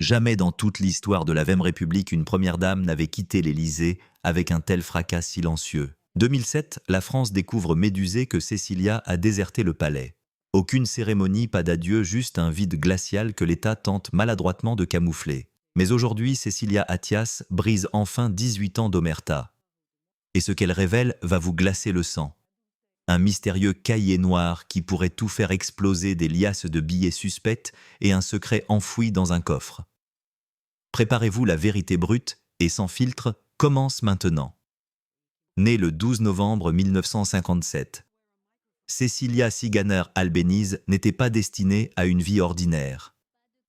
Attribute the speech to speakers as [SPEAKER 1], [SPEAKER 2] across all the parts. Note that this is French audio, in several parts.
[SPEAKER 1] Jamais dans toute l'histoire de la Vème République, une première dame n'avait quitté l'Élysée avec un tel fracas silencieux. 2007, la France découvre médusée que Cécilia a déserté le palais. Aucune cérémonie, pas d'adieu, juste un vide glacial que l'État tente maladroitement de camoufler. Mais aujourd'hui, Cécilia Attias brise enfin 18 ans d'omerta. Et ce qu'elle révèle va vous glacer le sang. Un mystérieux cahier noir qui pourrait tout faire exploser, des liasses de billets suspects et un secret enfoui dans un coffre. Préparez-vous, la vérité brute et sans filtre commence maintenant. Née le 12 novembre 1957, Cécilia Siganer Albéniz n'était pas destinée à une vie ordinaire.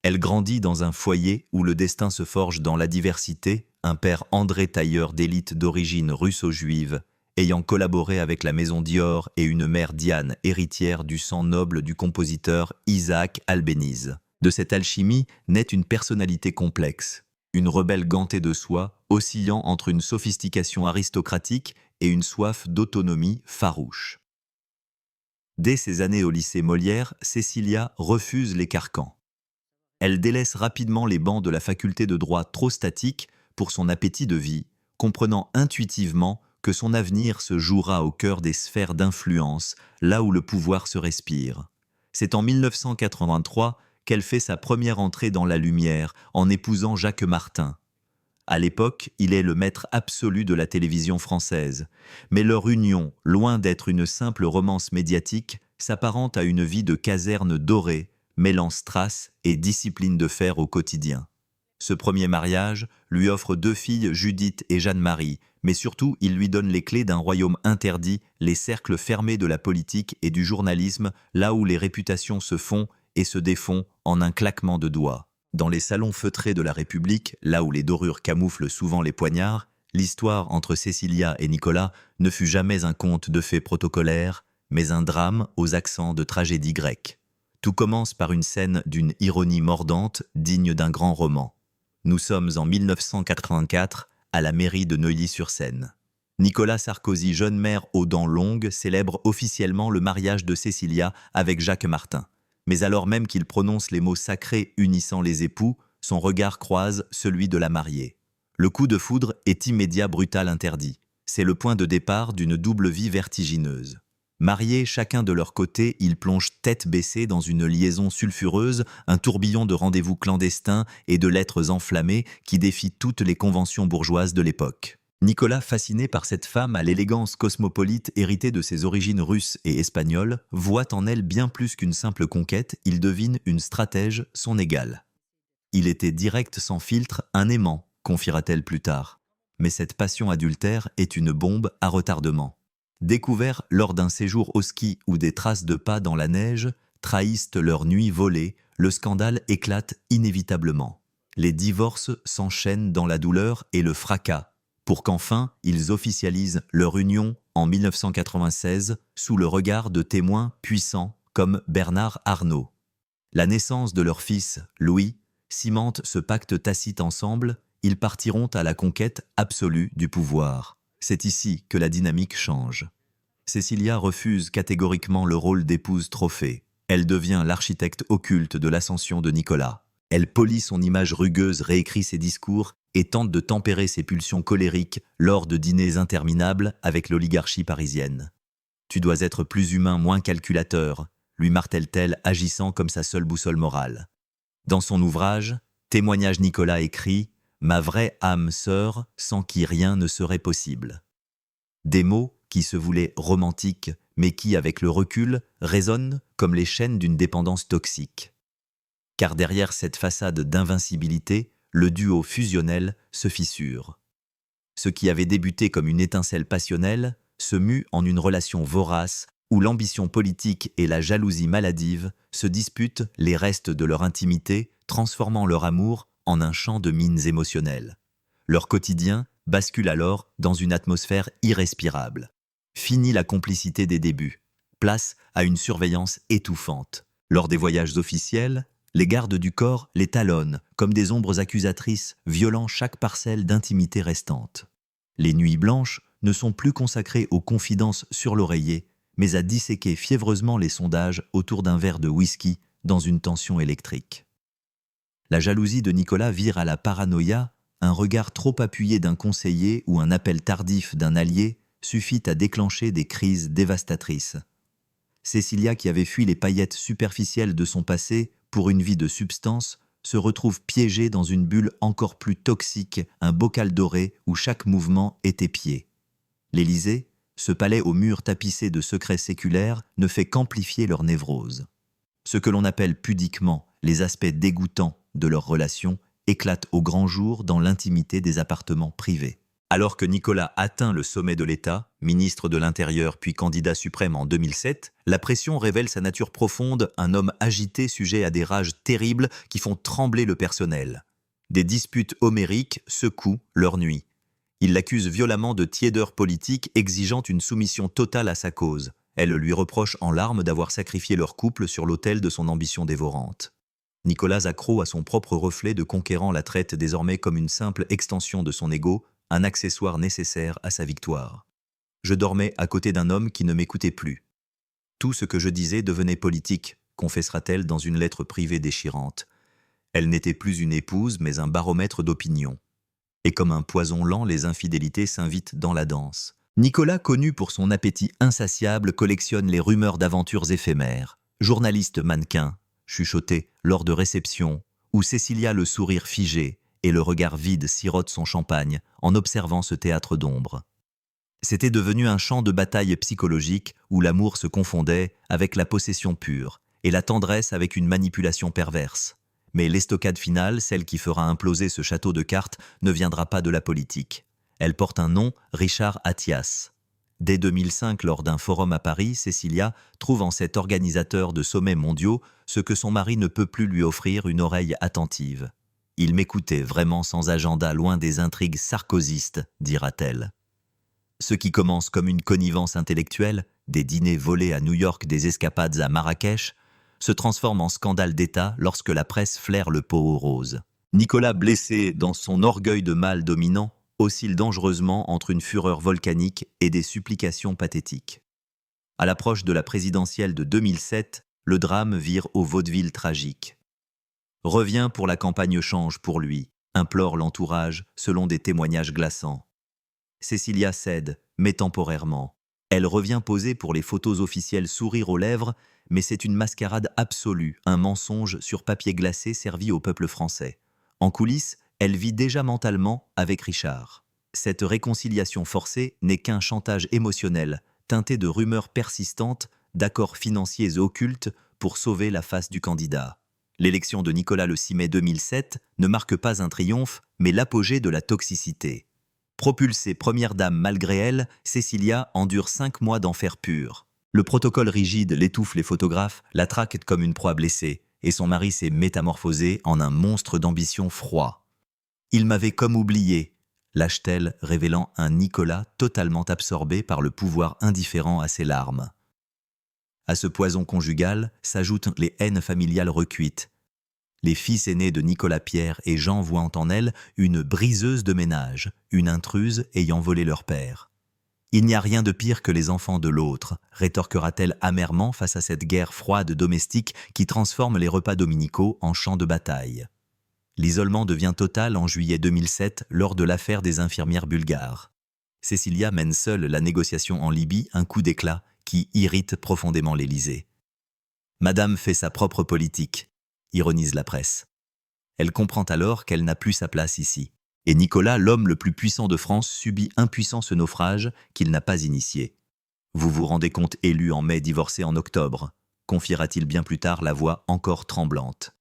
[SPEAKER 1] Elle grandit dans un foyer où le destin se forge dans la diversité, un père André tailleur d'élite d'origine russo-juive, ayant collaboré avec la maison Dior, et une mère Diane, héritière du sang noble du compositeur Isaac Albéniz. De cette alchimie naît une personnalité complexe, une rebelle gantée de soie, oscillant entre une sophistication aristocratique et une soif d'autonomie farouche. Dès ses années au lycée Molière, Cécilia refuse les carcans. Elle délaisse rapidement les bancs de la faculté de droit trop statiques pour son appétit de vie, comprenant intuitivement que son avenir se jouera au cœur des sphères d'influence, là où le pouvoir se respire. C'est en 1983 qu'elle fait sa première entrée dans la lumière en épousant Jacques Martin. À l'époque, il est le maître absolu de la télévision française. Mais leur union, loin d'être une simple romance médiatique, s'apparente à une vie de caserne dorée, mêlant strass et discipline de fer au quotidien. Ce premier mariage lui offre 2 filles, Judith et Jeanne-Marie, mais surtout il lui donne les clés d'un royaume interdit, les cercles fermés de la politique et du journalisme, là où les réputations se font et se défont en un claquement de doigts. Dans les salons feutrés de la République, là où les dorures camouflent souvent les poignards, l'histoire entre Cécilia et Nicolas ne fut jamais un conte de fées protocolaires, mais un drame aux accents de tragédie grecque. Tout commence par une scène d'une ironie mordante, digne d'un grand roman. Nous sommes en 1984, à la mairie de Neuilly-sur-Seine. Nicolas Sarkozy, jeune maire aux dents longues, célèbre officiellement le mariage de Cécilia avec Jacques Martin. Mais alors même qu'il prononce les mots sacrés unissant les époux, son regard croise celui de la mariée. Le coup de foudre est immédiat, brutal, interdit. C'est le point de départ d'une double vie vertigineuse. Mariés chacun de leur côté, ils plongent tête baissée dans une liaison sulfureuse, un tourbillon de rendez-vous clandestins et de lettres enflammées qui défient toutes les conventions bourgeoises de l'époque. Nicolas, fasciné par cette femme à l'élégance cosmopolite héritée de ses origines russes et espagnoles, voit en elle bien plus qu'une simple conquête, il devine une stratège, son égale. Il était direct, sans filtre, un aimant, confiera-t-elle plus tard. Mais cette passion adultère est une bombe à retardement. Découverts lors d'un séjour au ski où des traces de pas dans la neige trahissent leur nuit volée, le scandale éclate inévitablement. Les divorces s'enchaînent dans la douleur et le fracas, pour qu'enfin ils officialisent leur union en 1996 sous le regard de témoins puissants comme Bernard Arnault. La naissance de leur fils, Louis, cimente ce pacte tacite. Ensemble, ils partiront à la conquête absolue du pouvoir. C'est ici que la dynamique change. Cécilia refuse catégoriquement le rôle d'épouse trophée. Elle devient l'architecte occulte de l'ascension de Nicolas. Elle polit son image rugueuse, réécrit ses discours et tente de tempérer ses pulsions colériques lors de dîners interminables avec l'oligarchie parisienne. « Tu dois être plus humain, moins calculateur », lui martèle-t-elle, agissant comme sa seule boussole morale. Dans son ouvrage, Témoignage, Nicolas écrit « Ma vraie âme sœur, sans qui rien ne serait possible ». Des mots qui se voulaient romantiques, mais qui, avec le recul, résonnent comme les chaînes d'une dépendance toxique. Car derrière cette façade d'invincibilité, le duo fusionnel se fissure. Ce qui avait débuté comme une étincelle passionnelle se mue en une relation vorace où l'ambition politique et la jalousie maladive se disputent les restes de leur intimité, transformant leur amour en un champ de mines émotionnelles. Leur quotidien bascule alors dans une atmosphère irrespirable. Fini la complicité des débuts. Place à une surveillance étouffante. Lors des voyages officiels, les gardes du corps les talonnent comme des ombres accusatrices, violant chaque parcelle d'intimité restante. Les nuits blanches ne sont plus consacrées aux confidences sur l'oreiller, mais à disséquer fiévreusement les sondages autour d'un verre de whisky dans une tension électrique. La jalousie de Nicolas vire à la paranoïa, un regard trop appuyé d'un conseiller ou un appel tardif d'un allié suffit à déclencher des crises dévastatrices. Cécilia, qui avait fui les paillettes superficielles de son passé pour une vie de substance, se retrouve piégée dans une bulle encore plus toxique, un bocal doré où chaque mouvement est épié. L'Élysée, ce palais aux murs tapissés de secrets séculaires, ne fait qu'amplifier leur névrose. Ce que l'on appelle pudiquement les aspects dégoûtants de leur relation éclatent au grand jour dans l'intimité des appartements privés. Alors que Nicolas atteint le sommet de l'État, ministre de l'Intérieur puis candidat suprême en 2007, la pression révèle sa nature profonde, un homme agité sujet à des rages terribles qui font trembler le personnel. Des disputes homériques secouent leur nuit. Il l'accuse violemment de tiédeur politique exigeant une soumission totale à sa cause. Elle lui reproche en larmes d'avoir sacrifié leur couple sur l'autel de son ambition dévorante. Nicolas, accro à son propre reflet de conquérant, la traite désormais comme une simple extension de son ego, un accessoire nécessaire à sa victoire. Je dormais à côté d'un homme qui ne m'écoutait plus. Tout ce que je disais devenait politique, confessera-t-elle dans une lettre privée déchirante. Elle n'était plus une épouse, mais un baromètre d'opinion. Et comme un poison lent, les infidélités s'invitent dans la danse. Nicolas, connu pour son appétit insatiable, collectionne les rumeurs d'aventures éphémères. Journaliste mannequin, chuchoté lors de réceptions, où Cécilia, le sourire figé et le regard vide, sirote son champagne en observant ce théâtre d'ombre. C'était devenu un champ de bataille psychologique où l'amour se confondait avec la possession pure et la tendresse avec une manipulation perverse. Mais l'estocade finale, celle qui fera imploser ce château de cartes, ne viendra pas de la politique. Elle porte un nom, Richard Attias. Dès 2005, lors d'un forum à Paris, Cécilia trouve en cet organisateur de sommets mondiaux ce que son mari ne peut plus lui offrir, une oreille attentive. Il m'écoutait vraiment sans agenda, loin des intrigues sarkozystes, dira-t-elle. Ce qui commence comme une connivence intellectuelle, des dîners volés à New York, des escapades à Marrakech, se transforme en scandale d'État lorsque la presse flaire le pot aux roses. Nicolas, blessé dans son orgueil de mâle dominant, oscille dangereusement entre une fureur volcanique et des supplications pathétiques. À l'approche de la présidentielle de 2007, le drame vire au vaudeville tragique. Revient pour la campagne change pour lui, implore l'entourage selon des témoignages glaçants. Cécilia cède, mais temporairement. Elle revient poser pour les photos officielles, sourire aux lèvres, mais c'est une mascarade absolue, un mensonge sur papier glacé servi au peuple français. En coulisses, elle vit déjà mentalement avec Richard. Cette réconciliation forcée n'est qu'un chantage émotionnel, teinté de rumeurs persistantes, d'accords financiers occultes pour sauver la face du candidat. L'élection de Nicolas le 6 mai 2007 ne marque pas un triomphe, mais l'apogée de la toxicité. Propulsée première dame malgré elle, Cécilia endure 5 mois d'enfer pur. Le protocole rigide l'étouffe les photographes, la traque comme une proie blessée, et son mari s'est métamorphosé en un monstre d'ambition froid. Il m'avait comme oublié, lâche-t-elle, révélant un Nicolas totalement absorbé par le pouvoir indifférent à ses larmes. À ce poison conjugal s'ajoutent les haines familiales recuites. Les fils aînés de Nicolas Pierre et Jean voient en elle une briseuse de ménage, une intruse ayant volé leur père. Il n'y a rien de pire que les enfants de l'autre, rétorquera-t-elle amèrement face à cette guerre froide domestique qui transforme les repas dominicaux en champs de bataille. L'isolement devient total en juillet 2007 lors de l'affaire des infirmières bulgares. Cécilia mène seule la négociation en Libye, un coup d'éclat qui irrite profondément l'Élysée. Madame fait sa propre politique, ironise la presse. Elle comprend alors qu'elle n'a plus sa place ici. Et Nicolas, l'homme le plus puissant de France, subit impuissant ce naufrage qu'il n'a pas initié. Vous vous rendez compte, élu en mai, divorcé en octobre, confiera-t-il bien plus tard, la voix encore tremblante.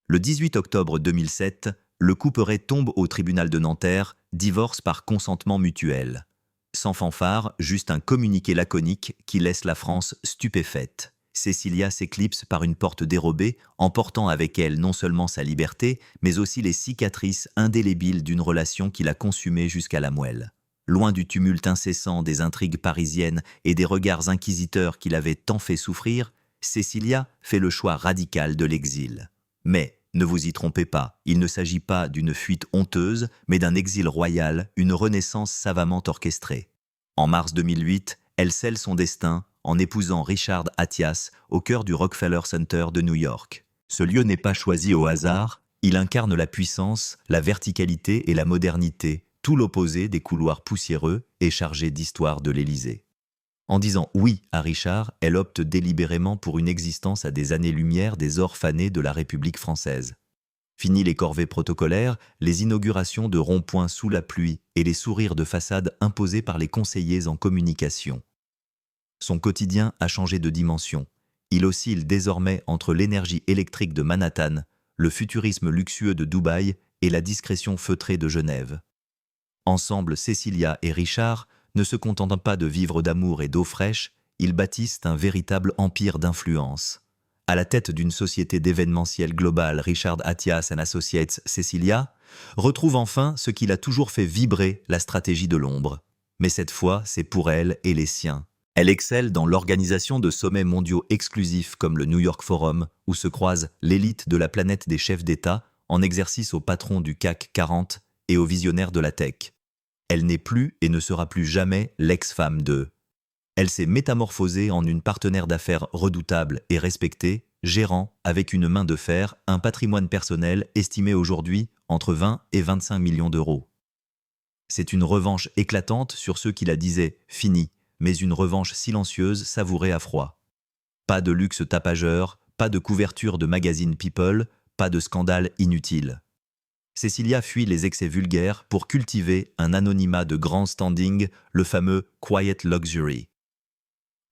[SPEAKER 1] Le 18 octobre 2007, le couperet tombe au tribunal de Nanterre, divorce par consentement mutuel. Sans fanfare, juste un communiqué laconique qui laisse la France stupéfaite. Cécilia s'éclipse par une porte dérobée, emportant avec elle non seulement sa liberté, mais aussi les cicatrices indélébiles d'une relation qui l'a consumée jusqu'à la moelle. Loin du tumulte incessant des intrigues parisiennes et des regards inquisiteurs qui l'avaient tant fait souffrir, Cécilia fait le choix radical de l'exil. Mais, ne vous y trompez pas, il ne s'agit pas d'une fuite honteuse, mais d'un exil royal, une renaissance savamment orchestrée. En mars 2008, elle scelle son destin en épousant Richard Attias au cœur du Rockefeller Center de New York. Ce lieu n'est pas choisi au hasard, il incarne la puissance, la verticalité et la modernité, tout l'opposé des couloirs poussiéreux et chargés d'histoire de l'Élysée. En disant oui à Richard, elle opte délibérément pour une existence à des années-lumière des orphanés de la République française. Fini les corvées protocolaires, les inaugurations de ronds-points sous la pluie et les sourires de façade imposés par les conseillers en communication. Son quotidien a changé de dimension. Il oscille désormais entre l'énergie électrique de Manhattan, le futurisme luxueux de Dubaï et la discrétion feutrée de Genève. Ensemble, Cécilia et Richard ne se contentent pas de vivre d'amour et d'eau fraîche, ils bâtissent un véritable empire d'influence. À la tête d'une société d'événementiel global, Richard Attias & Associates Cecilia retrouve enfin ce qu'il a toujours fait vibrer la stratégie de l'ombre. Mais cette fois, c'est pour elle et les siens. Elle excelle dans l'organisation de sommets mondiaux exclusifs comme le New York Forum, où se croise l'élite de la planète des chefs d'État en exercice aux patrons du CAC 40 et aux visionnaires de la tech. Elle n'est plus et ne sera plus jamais l'ex-femme de. Elle s'est métamorphosée en une partenaire d'affaires redoutable et respectée, gérant, avec une main de fer, un patrimoine personnel estimé aujourd'hui entre 20 et 25 millions d'euros. C'est une revanche éclatante sur ceux qui la disaient « finie », mais une revanche silencieuse savourée à froid. Pas de luxe tapageur, pas de couverture de magazine People, pas de scandale inutile. Cécilia fuit les excès vulgaires pour cultiver un anonymat de grand standing, le fameux « quiet luxury ».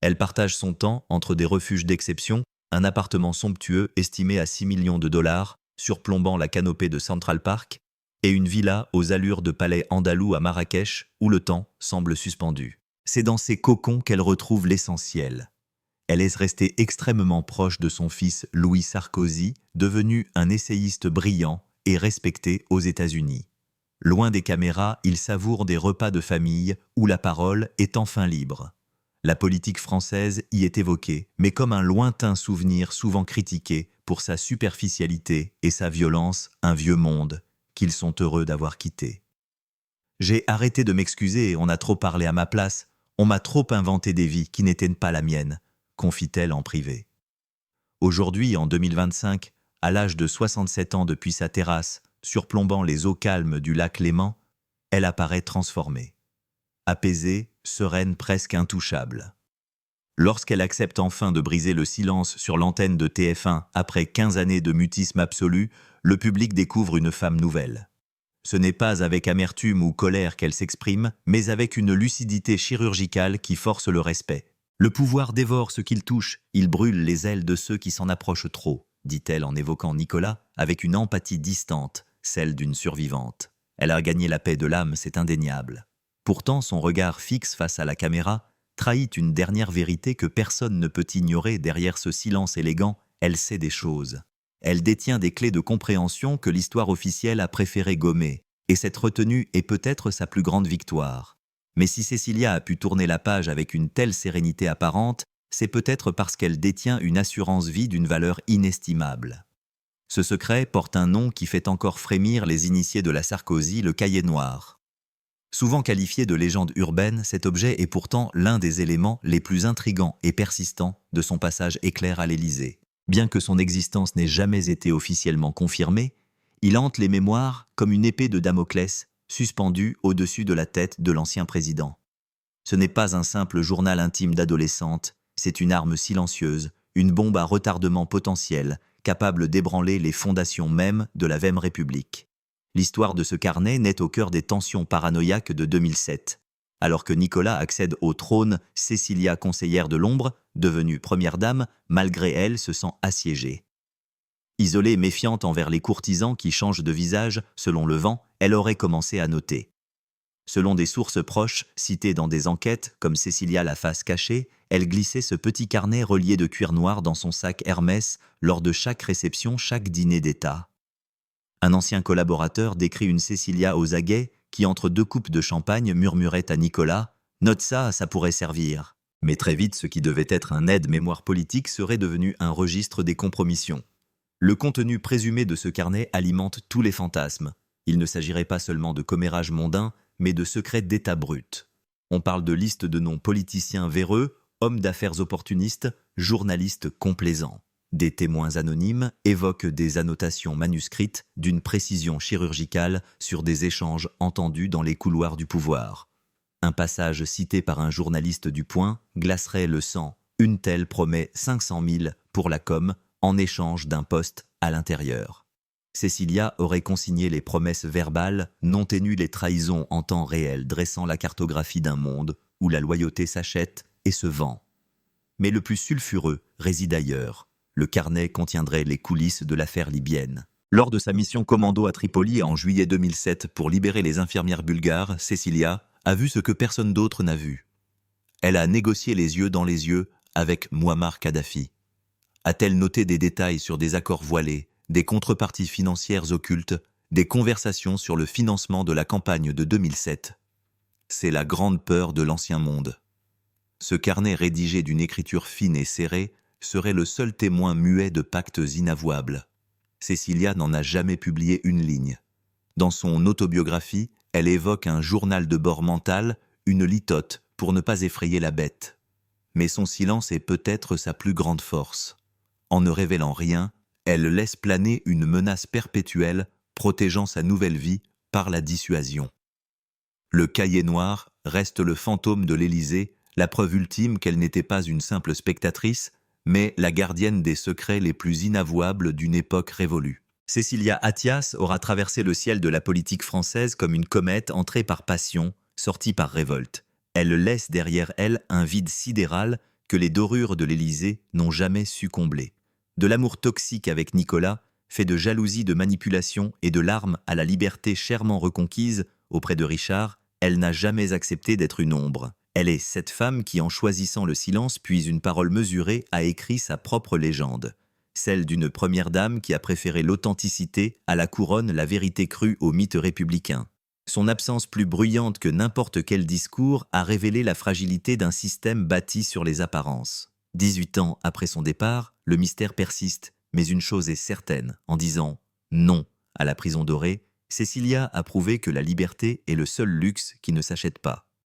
[SPEAKER 1] Elle partage son temps entre des refuges d'exception, un appartement somptueux estimé à 6 millions de dollars, surplombant la canopée de Central Park, et une villa aux allures de palais andalou à Marrakech, où le temps semble suspendu. C'est dans ces cocons qu'elle retrouve l'essentiel. Elle est restée extrêmement proche de son fils Louis Sarkozy, devenu un essayiste brillant et respecté aux États-Unis. Loin des caméras, il savoure des repas de famille où la parole est enfin libre. La politique française y est évoquée, mais comme un lointain souvenir souvent critiqué pour sa superficialité et sa violence, un vieux monde qu'ils sont heureux d'avoir quitté. J'ai arrêté de m'excuser, on a trop parlé à ma place, on m'a trop inventé des vies qui n'étaient pas la mienne, confie-t-elle en privé. Aujourd'hui, en 2025, à l'âge de 67 ans depuis sa terrasse, surplombant les eaux calmes du lac Léman, elle apparaît transformée. Apaisée, sereine, presque intouchable. Lorsqu'elle accepte enfin de briser le silence sur l'antenne de TF1 après 15 années de mutisme absolu, le public découvre une femme nouvelle. Ce n'est pas avec amertume ou colère qu'elle s'exprime, mais avec une lucidité chirurgicale qui force le respect. Le pouvoir dévore ce qu'il touche, il brûle les ailes de ceux qui s'en approchent trop, dit-elle en évoquant Nicolas avec une empathie distante, celle d'une survivante. Elle a gagné la paix de l'âme, c'est indéniable. Pourtant, son regard fixe face à la caméra trahit une dernière vérité que personne ne peut ignorer derrière ce silence élégant, elle sait des choses. Elle détient des clés de compréhension que l'histoire officielle a préféré gommer, et cette retenue est peut-être sa plus grande victoire. Mais si Cécilia a pu tourner la page avec une telle sérénité apparente, c'est peut-être parce qu'elle détient une assurance vie d'une valeur inestimable. Ce secret porte un nom qui fait encore frémir les initiés de la Sarkozy, le cahier noir. Souvent qualifié de légende urbaine, cet objet est pourtant l'un des éléments les plus intrigants et persistants de son passage éclair à l'Élysée. Bien que son existence n'ait jamais été officiellement confirmée, il hante les mémoires comme une épée de Damoclès suspendue au-dessus de la tête de l'ancien président. Ce n'est pas un simple journal intime d'adolescente, c'est une arme silencieuse, une bombe à retardement potentiel, capable d'ébranler les fondations mêmes de la Vème République. L'histoire de ce carnet naît au cœur des tensions paranoïaques de 2007. Alors que Nicolas accède au trône, Cécilia, conseillère de l'ombre, devenue première dame, malgré elle, se sent assiégée. Isolée et méfiante envers les courtisans qui changent de visage selon le vent, elle aurait commencé à noter. Selon des sources proches, citées dans des enquêtes, comme Cécilia la face cachée, elle glissait ce petit carnet relié de cuir noir dans son sac Hermès lors de chaque réception, chaque dîner d'État. Un ancien collaborateur décrit une Cécilia aux aguets qui, entre deux coupes de champagne, murmurait à Nicolas « Note ça, ça pourrait servir ». Mais très vite, ce qui devait être un aide-mémoire politique serait devenu un registre des compromissions. Le contenu présumé de ce carnet alimente tous les fantasmes. Il ne s'agirait pas seulement de commérages mondains, mais de secrets d'État brut. On parle de listes de noms politiciens véreux, hommes d'affaires opportunistes, journalistes complaisants. Des témoins anonymes évoquent des annotations manuscrites d'une précision chirurgicale sur des échanges entendus dans les couloirs du pouvoir. Un passage cité par un journaliste du Point glacerait le sang. Une telle promet 500 000 pour la com en échange d'un poste à l'intérieur. Cécilia aurait consigné les promesses verbales, non tenues les trahisons en temps réel, dressant la cartographie d'un monde où la loyauté s'achète et se vend. Mais le plus sulfureux réside ailleurs. Le carnet contiendrait les coulisses de l'affaire libyenne. Lors de sa mission commando à Tripoli en juillet 2007 pour libérer les infirmières bulgares, Cécilia a vu ce que personne d'autre n'a vu. Elle a négocié les yeux dans les yeux avec Mouammar Kadhafi. A-t-elle noté des détails sur des accords voilés, des contreparties financières occultes, des conversations sur le financement de la campagne de 2007 ? C'est la grande peur de l'ancien monde. Ce carnet rédigé d'une écriture fine et serrée serait le seul témoin muet de pactes inavouables. Cécilia n'en a jamais publié une ligne. Dans son autobiographie, elle évoque un journal de bord mental, une litote, pour ne pas effrayer la bête. Mais son silence est peut-être sa plus grande force. En ne révélant rien, elle laisse planer une menace perpétuelle, protégeant sa nouvelle vie par la dissuasion. Le cahier noir reste le fantôme de l'Élysée, la preuve ultime qu'elle n'était pas une simple spectatrice, mais la gardienne des secrets les plus inavouables d'une époque révolue. Cécilia Attias aura traversé le ciel de la politique française comme une comète entrée par passion, sortie par révolte. Elle laisse derrière elle un vide sidéral que les dorures de l'Élysée n'ont jamais su combler. De l'amour toxique avec Nicolas, fait de jalousie, de manipulation et de larmes à la liberté chèrement reconquise auprès de Richard, elle n'a jamais accepté d'être une ombre. Elle est cette femme qui, en choisissant le silence puis une parole mesurée, a écrit sa propre légende. Celle d'une première dame qui a préféré l'authenticité à la couronne, la vérité crue au mythe républicain. Son absence plus bruyante que n'importe quel discours a révélé la fragilité d'un système bâti sur les apparences. 18 ans après son départ, le mystère persiste, mais une chose est certaine, en disant « non » à la prison dorée, Cécilia a prouvé que la liberté est le seul luxe qui ne s'achète pas.